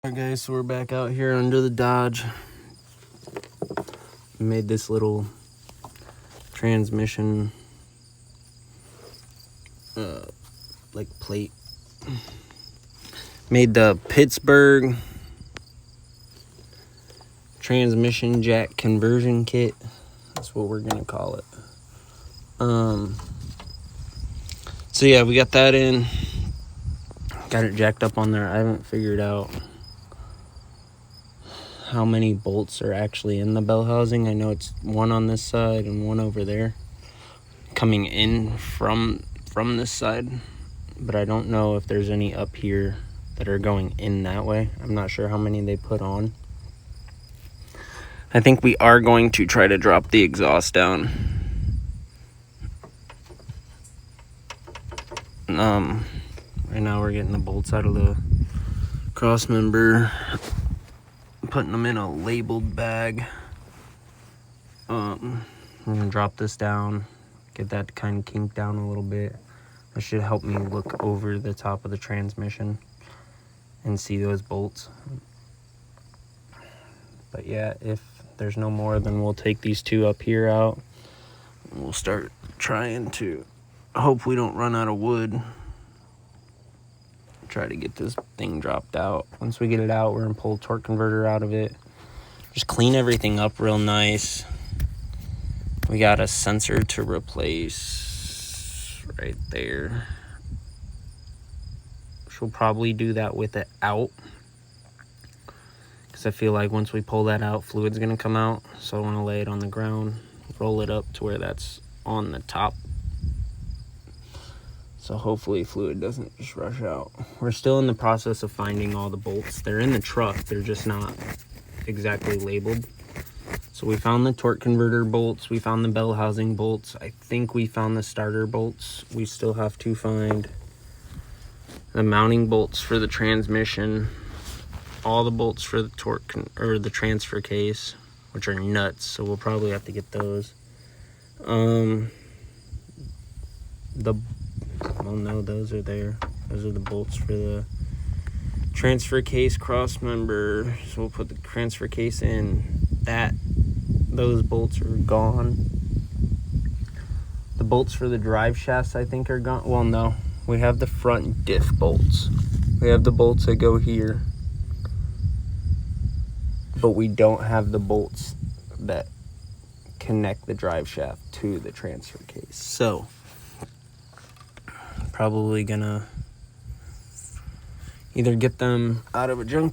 Alright guys, so we're back out here under the Dodge. Made this little transmission like plate. Made the Pittsburgh transmission jack conversion kit. That's what we're gonna call it. So yeah, we got that in. Got it jacked up on there. I haven't figured out how many bolts are actually in the bell housing. I know it's one on this side and one over there coming in from this side, but I don't know if there's any up here that are going in that way. I'm not sure how many they put on. I think we are going to try to drop the exhaust down. Right now we're getting the bolts out of the cross member, putting them in a labeled bag. We're gonna drop this down, get that kind of kinked down a little bit. That should help me look over the top of the transmission and see those bolts. But yeah, if there's no more, then we'll take these two up here out and we'll start trying to hope we don't run out of wood. Try to get this thing dropped out. Once we get it out, we're gonna pull a torque converter out of it. Just clean everything up real nice. We got a sensor to replace right there. She'll probably do that with it out, because I feel like once we pull that out, fluid's gonna come out. So I want to lay it on the ground, roll it up to where that's on the top. So hopefully fluid doesn't just rush out. We're still in the process of finding all the bolts. They're in the truck, they're just not exactly labeled. So we found the torque converter bolts, we found the bell housing bolts. I think we found the starter bolts. We still have to find the mounting bolts for the transmission, all the bolts for the torque or the transfer case, which are nuts, so we'll probably have to get those. Well, no, those are there. Those are the bolts for the transfer case cross member. So we'll put the transfer case in. Those bolts are gone. The bolts for the drive shafts, I think, are gone. Well, no. We have the front diff bolts. We have the bolts that go here. But we don't have the bolts that connect the drive shaft to the transfer case. So probably gonna either get them out of a junkyard